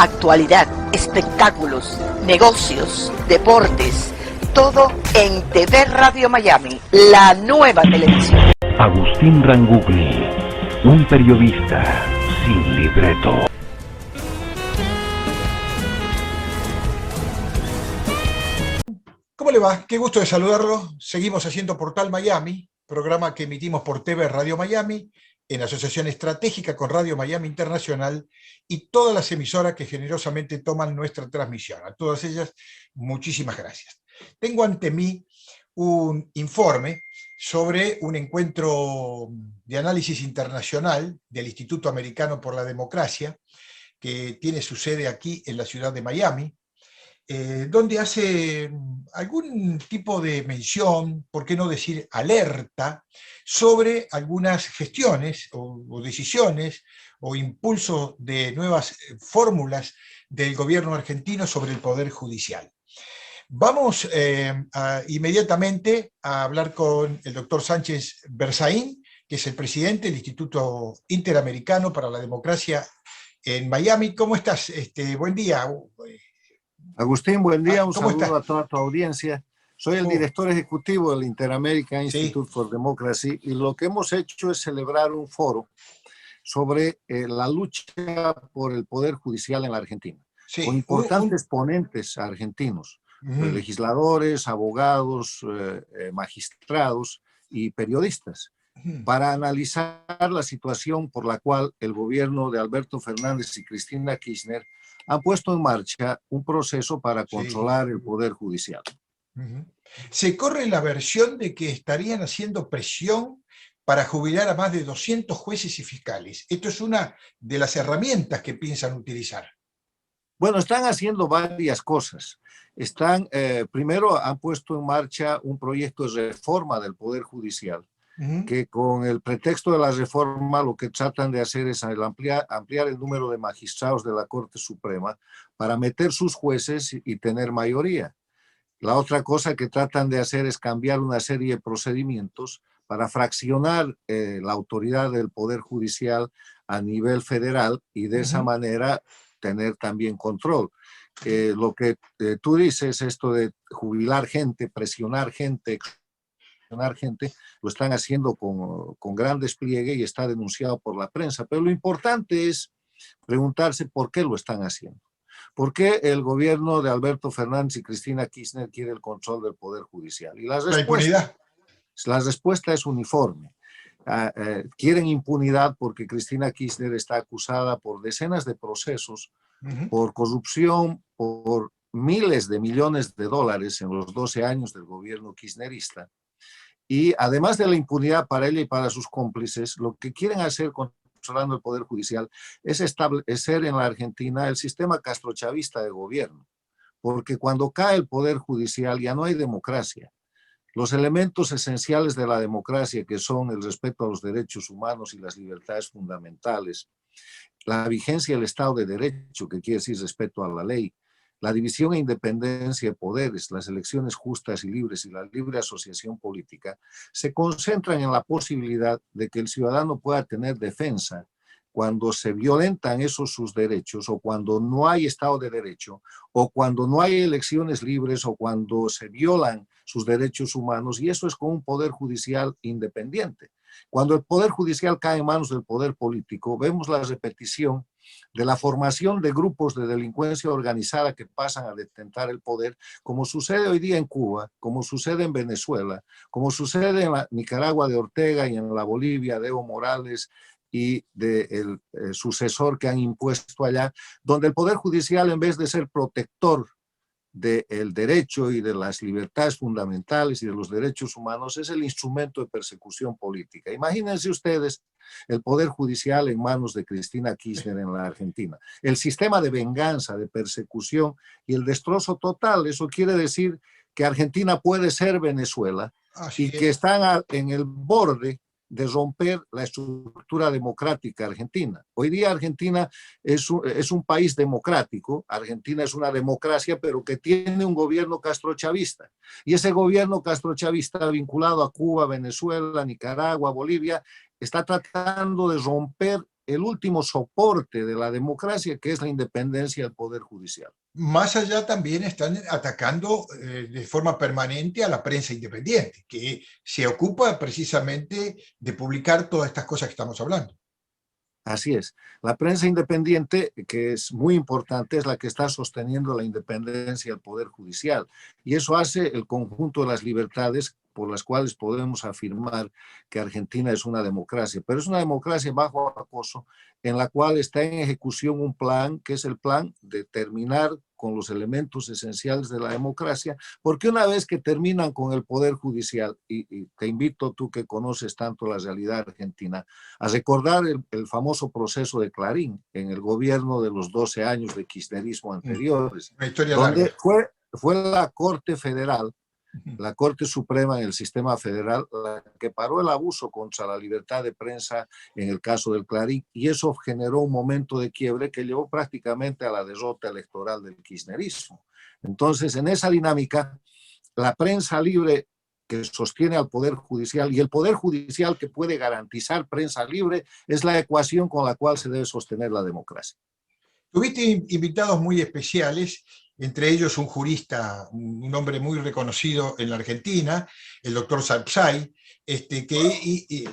Actualidad, espectáculos, negocios, deportes, todo en TV Radio Miami, la nueva televisión. Agustín Rangugli, un periodista sin libreto. ¿Cómo le va? Qué gusto de saludarlo. Seguimos haciendo Portal Miami, programa que emitimos por TV Radio Miami, en asociación estratégica con Radio Miami Internacional y todas las emisoras que generosamente toman nuestra transmisión. A todas ellas, muchísimas gracias. Tengo ante mí un informe sobre un encuentro de análisis internacional del Instituto Americano por la Democracia, que tiene su sede aquí en la ciudad de Miami, donde hace algún tipo de mención, por qué no decir alerta, sobre algunas gestiones o decisiones o impulso de nuevas fórmulas del gobierno argentino sobre el Poder Judicial. Vamos inmediatamente a hablar con el doctor Sánchez Berzaín, que es el presidente del Instituto Interamericano para la Democracia en Miami. ¿Cómo estás? Buen día. Agustín, buen día, un ¿Cómo saludo estás? a toda tu audiencia. Soy el director ejecutivo del Inter-American Institute Sí. for Democracy y lo que hemos hecho es celebrar un foro sobre la lucha por el Poder Judicial en la Argentina, Sí, con importantes ponentes argentinos, legisladores, abogados, magistrados y periodistas, para analizar la situación por la cual el gobierno de Alberto Fernández y Cristina Kirchner han puesto en marcha un proceso para controlar el Poder Judicial. Se corre la versión de que estarían haciendo presión para jubilar a más de 200 jueces y fiscales. Esto es una de las herramientas que piensan utilizar. Bueno, están haciendo varias cosas. Primero han puesto en marcha un proyecto de reforma del Poder Judicial, que con el pretexto de la reforma lo que tratan de hacer es ampliar el número de magistrados de la Corte Suprema para meter sus jueces y tener mayoría. La otra cosa que tratan de hacer es cambiar una serie de procedimientos para fraccionar la autoridad del Poder Judicial a nivel federal y de esa manera tener también control. Lo que tú dices, esto de jubilar gente, presionar gente, lo están haciendo con gran despliegue y está denunciado por la prensa. Pero lo importante es preguntarse por qué lo están haciendo. ¿Por qué el gobierno de Alberto Fernández y Cristina Kirchner quiere el control del Poder Judicial? Y La impunidad. La respuesta es uniforme. Quieren impunidad porque Cristina Kirchner está acusada por decenas de procesos, por corrupción, por miles de millones de dólares en los 12 años del gobierno kirchnerista. Y además de la impunidad para ella y para sus cómplices, lo que quieren hacer controlando el Poder Judicial es establecer en la Argentina el sistema castrochavista de gobierno. Porque cuando cae el Poder Judicial ya no hay democracia. Los elementos esenciales de la democracia, que son el respeto a los derechos humanos y las libertades fundamentales, la vigencia del Estado de Derecho, que quiere decir respeto a la ley, la división e independencia de poderes, las elecciones justas y libres y la libre asociación política, se concentran en la posibilidad de que el ciudadano pueda tener defensa cuando se violentan esos sus derechos, o cuando no hay Estado de Derecho, o cuando no hay elecciones libres, o cuando se violan sus derechos humanos, y eso es con un poder judicial independiente. Cuando el Poder Judicial cae en manos del poder político, vemos la repetición de la formación de grupos de delincuencia organizada que pasan a detentar el poder, como sucede hoy día en Cuba, como sucede en Venezuela, como sucede en la Nicaragua de Ortega y en la Bolivia de Evo Morales y del sucesor que han impuesto allá, donde el Poder Judicial, en vez de ser protector del derecho y de las libertades fundamentales y de los derechos humanos, es el instrumento de persecución política. Imagínense ustedes el Poder Judicial en manos de Cristina Kirchner en la Argentina. El sistema de venganza, de persecución y el destrozo total. Eso quiere decir que Argentina puede ser Venezuela y que están en el borde de romper la estructura democrática argentina. Hoy día Argentina es un país democrático, Argentina es una democracia, pero que tiene un gobierno castrochavista. Y ese gobierno castrochavista vinculado a Cuba, Venezuela, Nicaragua, Bolivia, está tratando de romper el último soporte de la democracia, que es la independencia del Poder Judicial. Más allá también están atacando de forma permanente a la prensa independiente, que se ocupa precisamente de publicar todas estas cosas que estamos hablando. Así es. La prensa independiente, que es muy importante, es la que está sosteniendo la independencia del Poder Judicial. Y eso hace el conjunto de las libertades por las cuales podemos afirmar que Argentina es una democracia. Pero es una democracia bajo acoso, en la cual está en ejecución un plan, que es el plan de terminar con los elementos esenciales de la democracia, porque una vez que terminan con el Poder Judicial, y te invito tú que conoces tanto la realidad argentina, a recordar el famoso proceso de Clarín en el gobierno de los 12 años de kirchnerismo anteriores, Una historia donde larga. fue la Corte Federal, la Corte Suprema en el sistema federal, la que paró el abuso contra la libertad de prensa en el caso del Clarín, y eso generó un momento de quiebre que llevó prácticamente a la derrota electoral del kirchnerismo. Entonces, en esa dinámica, la prensa libre que sostiene al Poder Judicial y el Poder Judicial que puede garantizar prensa libre es la ecuación con la cual se debe sostener la democracia. Tuviste invitados muy especiales, entre ellos un jurista, un hombre muy reconocido en la Argentina, el doctor Sapsay, que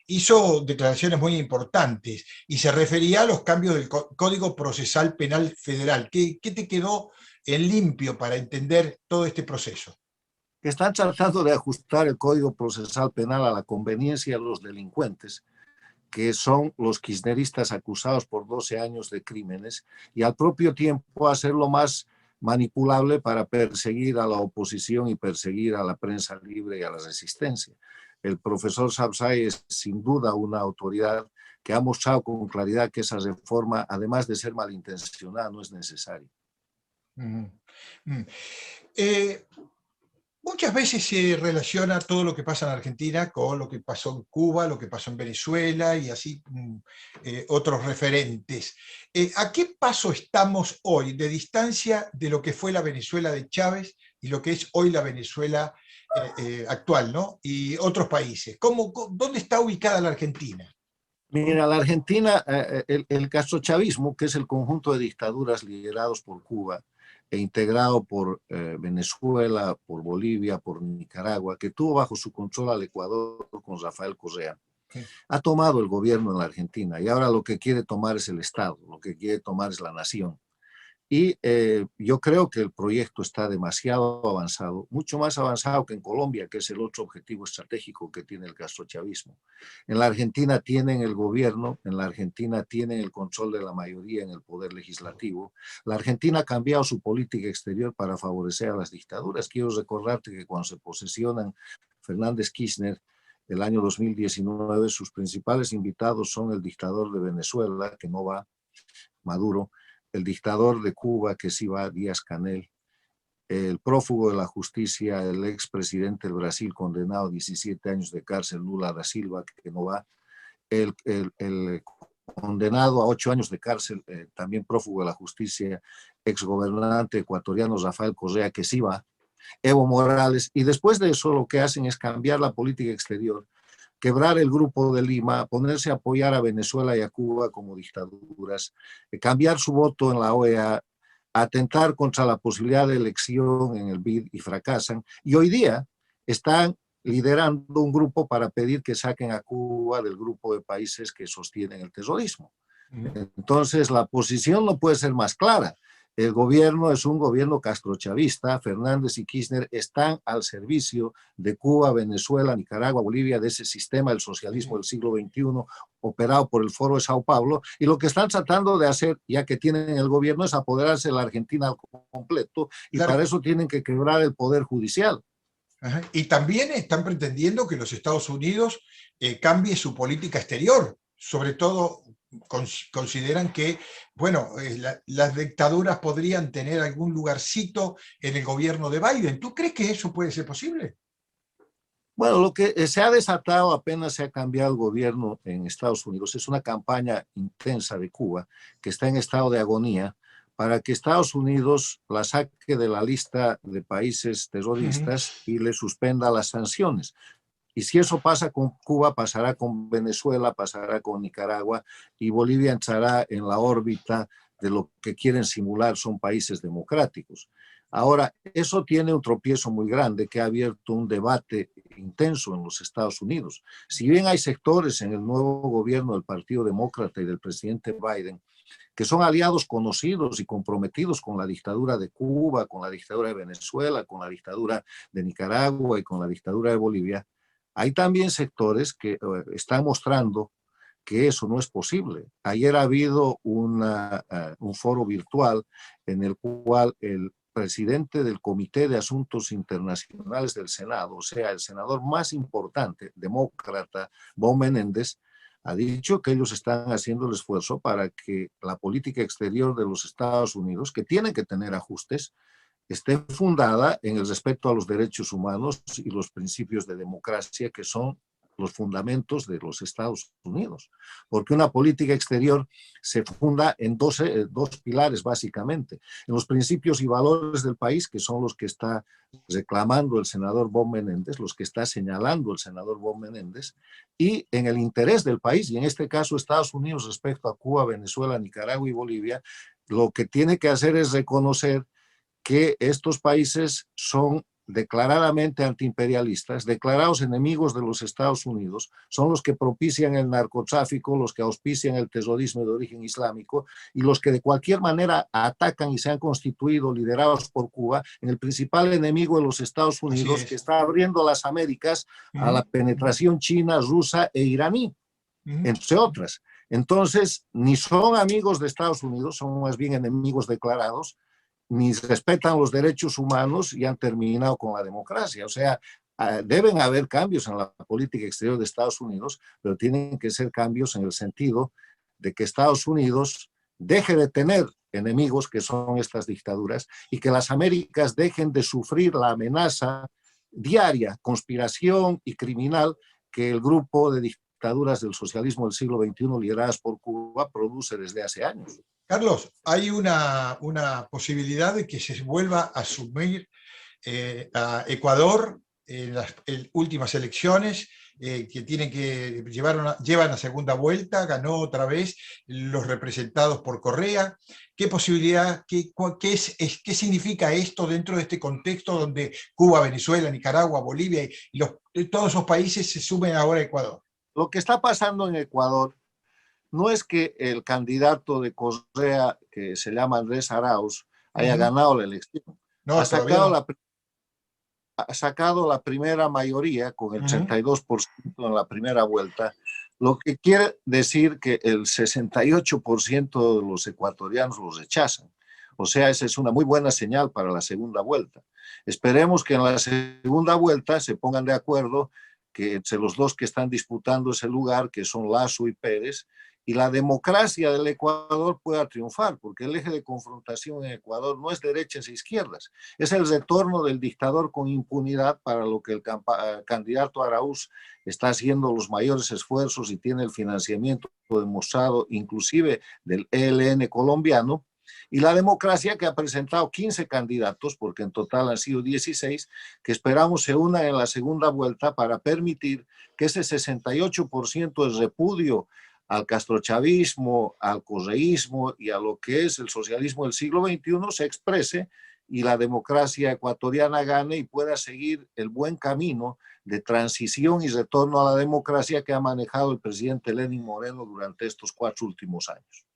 hizo declaraciones muy importantes y se refería a los cambios del Código Procesal Penal Federal. ¿Qué te quedó en limpio para entender todo este proceso? Están tratando de ajustar el Código Procesal Penal a la conveniencia de los delincuentes, que son los kirchneristas acusados por 12 años de crímenes, y al propio tiempo hacerlo más manipulable para perseguir a la oposición y perseguir a la prensa libre y a la resistencia. El profesor Sapsay es sin duda una autoridad que ha mostrado con claridad que esa reforma, además de ser malintencionada, no es necesaria. Muchas veces se relaciona todo lo que pasa en Argentina con lo que pasó en Cuba, lo que pasó en Venezuela y así otros referentes. ¿A qué paso estamos hoy de distancia de lo que fue la Venezuela de Chávez y lo que es hoy la Venezuela actual, ¿no? Y otros países? ¿Dónde está ubicada la Argentina? Mira, la Argentina, el castrochavismo, que es el conjunto de dictaduras liderados por Cuba e integrado por Venezuela, por Bolivia, por Nicaragua, que tuvo bajo su control al Ecuador con Rafael Correa, ha tomado el gobierno en la Argentina y ahora lo que quiere tomar es el Estado, lo que quiere tomar es la nación. Y yo creo que el proyecto está demasiado avanzado, mucho más avanzado que en Colombia, que es el otro objetivo estratégico que tiene el castrochavismo. En la Argentina tienen el gobierno, en la Argentina tienen el control de la mayoría en el poder legislativo. La Argentina ha cambiado su política exterior para favorecer a las dictaduras. Quiero recordarte que cuando se posesionan Fernández Kirchner, el año 2019, sus principales invitados son el dictador de Venezuela, que no va, Maduro, el dictador de Cuba, que sí va, Díaz-Canel, el prófugo de la justicia, el expresidente del Brasil, condenado a 17 años de cárcel, Lula da Silva, que no va, el condenado a 8 años de cárcel, también prófugo de la justicia, exgobernante ecuatoriano Rafael Correa, que sí va, Evo Morales, y después de eso lo que hacen es cambiar la política exterior, quebrar el Grupo de Lima, ponerse a apoyar a Venezuela y a Cuba como dictaduras, cambiar su voto en la OEA, atentar contra la posibilidad de elección en el BID y fracasan. Y hoy día están liderando un grupo para pedir que saquen a Cuba del grupo de países que sostienen el terrorismo. Entonces, la posición no puede ser más clara. El gobierno es un gobierno castrochavista. Fernández y Kirchner están al servicio de Cuba, Venezuela, Nicaragua, Bolivia, de ese sistema del socialismo del siglo XXI operado por el Foro de Sao Paulo, y lo que están tratando de hacer, ya que tienen el gobierno, es apoderarse de la Argentina al completo, y claro, para eso tienen que quebrar el poder judicial. Ajá. Y también están pretendiendo que los Estados Unidos cambie su política exterior, sobre todo consideran que, bueno, las dictaduras podrían tener algún lugarcito en el gobierno de Biden. ¿Tú crees que eso puede ser posible? Bueno, lo que se ha desatado apenas se ha cambiado el gobierno en Estados Unidos es una campaña intensa de Cuba que está en estado de agonía para que Estados Unidos la saque de la lista de países terroristas y le suspenda las sanciones. Y si eso pasa con Cuba, pasará con Venezuela, pasará con Nicaragua, y Bolivia entrará en la órbita de lo que quieren simular son países democráticos. Ahora, eso tiene un tropiezo muy grande que ha abierto un debate intenso en los Estados Unidos. Si bien hay sectores en el nuevo gobierno del Partido Demócrata y del presidente Biden que son aliados conocidos y comprometidos con la dictadura de Cuba, con la dictadura de Venezuela, con la dictadura de Nicaragua y con la dictadura de Bolivia, hay también sectores que están mostrando que eso no es posible. Ayer ha habido un foro virtual en el cual el presidente del Comité de Asuntos Internacionales del Senado, o sea, el senador más importante, demócrata, Bob Menéndez, ha dicho que ellos están haciendo el esfuerzo para que la política exterior de los Estados Unidos, que tiene que tener ajustes, esté fundada en el respeto a los derechos humanos y los principios de democracia que son los fundamentos de los Estados Unidos. Porque una política exterior se funda en dos pilares, básicamente. En los principios y valores del país, que son los que está reclamando el senador Bob Menéndez, los que está señalando el senador Bob Menéndez, y en el interés del país, y en este caso Estados Unidos respecto a Cuba, Venezuela, Nicaragua y Bolivia, lo que tiene que hacer es reconocer que estos países son declaradamente antiimperialistas, declarados enemigos de los Estados Unidos, son los que propician el narcotráfico, los que auspician el terrorismo de origen islámico y los que de cualquier manera atacan y se han constituido, liderados por Cuba, en el principal enemigo de los Estados Unidos, que está abriendo las Américas a la penetración china, rusa e iraní, entre otras. Entonces, ni son amigos de Estados Unidos, son más bien enemigos declarados, ni respetan los derechos humanos y han terminado con la democracia. O sea, deben haber cambios en la política exterior de Estados Unidos, pero tienen que ser cambios en el sentido de que Estados Unidos deje de tener enemigos que son estas dictaduras y que las Américas dejen de sufrir la amenaza diaria, conspiración y criminal que el grupo de dictaduras del socialismo del siglo XXI lideradas por Cuba produce desde hace años. Carlos, hay una posibilidad de que se vuelva a asumir a Ecuador en las últimas elecciones, que llevan a segunda vuelta, ganó otra vez los representados por Correa. ¿Qué posibilidad, qué significa esto dentro de este contexto donde Cuba, Venezuela, Nicaragua, Bolivia y todos esos países se sumen ahora a Ecuador? Lo que está pasando en Ecuador no es que el candidato de Correa, que se llama Andrés Arauz, haya ganado la elección. No, ha sacado la primera mayoría con el 32% en la primera vuelta, lo que quiere decir que el 68% de los ecuatorianos los rechazan. O sea, esa es una muy buena señal para la segunda vuelta. Esperemos que en la segunda vuelta se pongan de acuerdo que entre los dos que están disputando ese lugar, que son Lasso y Pérez, y la democracia del Ecuador pueda triunfar, porque el eje de confrontación en Ecuador no es derechas e izquierdas, es el retorno del dictador con impunidad, para lo que el candidato Arauz está haciendo los mayores esfuerzos y tiene el financiamiento demostrado, inclusive del ELN colombiano, y la democracia, que ha presentado 15 candidatos, porque en total han sido 16, que esperamos se unan en la segunda vuelta para permitir que ese 68% de repudio al castrochavismo, al correísmo y a lo que es el socialismo del siglo XXI se exprese y la democracia ecuatoriana gane y pueda seguir el buen camino de transición y retorno a la democracia que ha manejado el presidente Lenín Moreno durante estos 4 últimos años.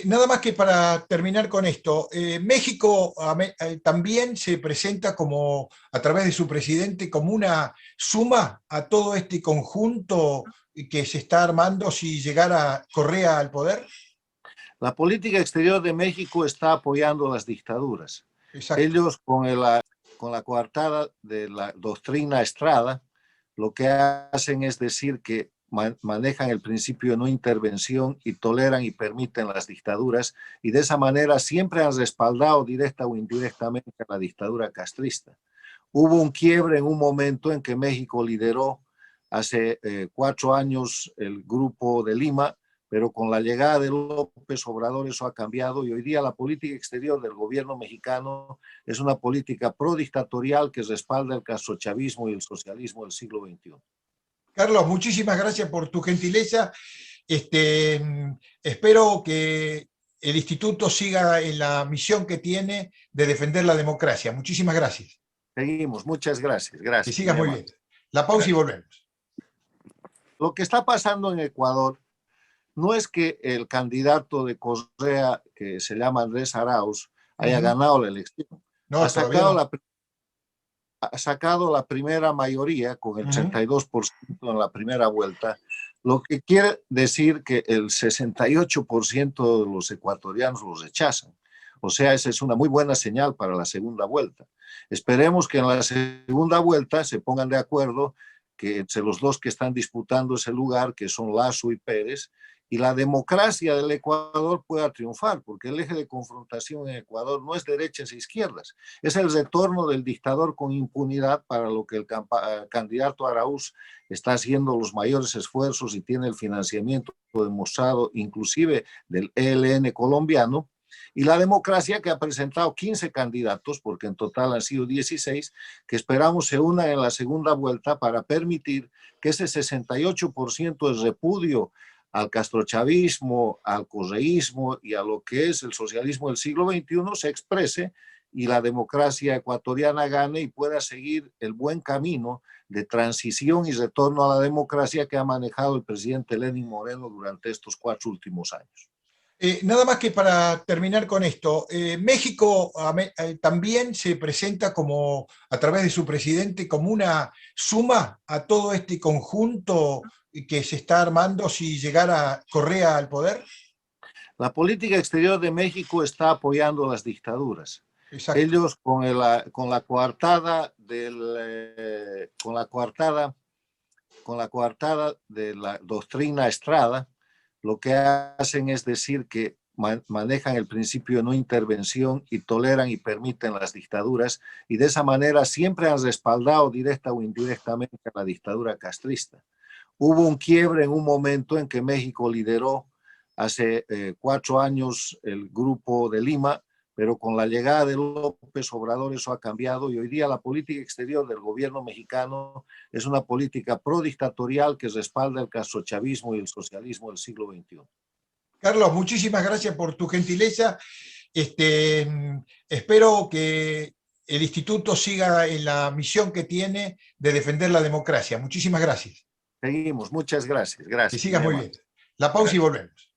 Nada más que para terminar con esto, México también se presenta como, a través de su presidente, como una suma a todo este conjunto que se está armando si llegara Correa al poder. La política exterior de México está apoyando las dictaduras. Exacto. Ellos con la coartada de la doctrina Estrada, lo que hacen es decir que manejan el principio de no intervención y toleran y permiten las dictaduras, y de esa manera siempre han respaldado directa o indirectamente a la dictadura castrista. Hubo un quiebre en un momento en que México lideró hace 4 años el Grupo de Lima, pero con la llegada de López Obrador eso ha cambiado y hoy día la política exterior del gobierno mexicano es una política prodictatorial que respalda el castrochavismo y el socialismo del siglo XXI. Carlos, muchísimas gracias por tu gentileza. Espero que el instituto siga en la misión que tiene de defender la democracia. Muchísimas gracias. Seguimos, muchas gracias. Que Gracias. sigas muy bien. La pausa y volvemos. Lo que está pasando en Ecuador no es que el candidato de Correa, que se llama Andrés Arauz, haya ganado la elección. No, ha sacado, no. ha sacado la primera mayoría con el 32% en la primera vuelta, lo que quiere decir que el 68% de los ecuatorianos los rechazan. O sea, esa es una muy buena señal para la segunda vuelta. Esperemos que en la segunda vuelta se pongan de acuerdo que entre los dos que están disputando ese lugar, que son Lasso y Pérez, y la democracia del Ecuador pueda triunfar, porque el eje de confrontación en Ecuador no es derechas e izquierdas, es el retorno del dictador con impunidad, para lo que el candidato Arauz está haciendo los mayores esfuerzos y tiene el financiamiento demostrado inclusive del ELN colombiano, y la democracia, que ha presentado 15 candidatos, porque en total han sido 16, que esperamos se unan en la segunda vuelta para permitir que ese 68% de repudio al castrochavismo, al correísmo y a lo que es el socialismo del siglo XXI se exprese y la democracia ecuatoriana gane y pueda seguir el buen camino de transición y retorno a la democracia que ha manejado el presidente Lenín Moreno durante estos 4 últimos años. Nada más que para terminar con esto, México también se presenta como, a través de su presidente, como una suma a todo este conjunto que se está armando si llegara Correa al poder. La política exterior de México está apoyando las dictaduras. Exacto. Ellos con la coartada de la doctrina Estrada, lo que hacen es decir que manejan el principio de no intervención y toleran y permiten las dictaduras, y de esa manera siempre han respaldado directa o indirectamente a la dictadura castrista. Hubo un quiebre en un momento en que México lideró hace 4 años el Grupo de Lima, pero con la llegada de López Obrador eso ha cambiado y hoy día la política exterior del gobierno mexicano es una política prodictatorial que respalda el castrochavismo y el socialismo del siglo XXI. Carlos, muchísimas gracias por tu gentileza. Espero que el instituto siga en la misión que tiene de defender la democracia. Muchísimas gracias. Seguimos, muchas gracias. Gracias. Que sigas muy bien. La pausa y volvemos.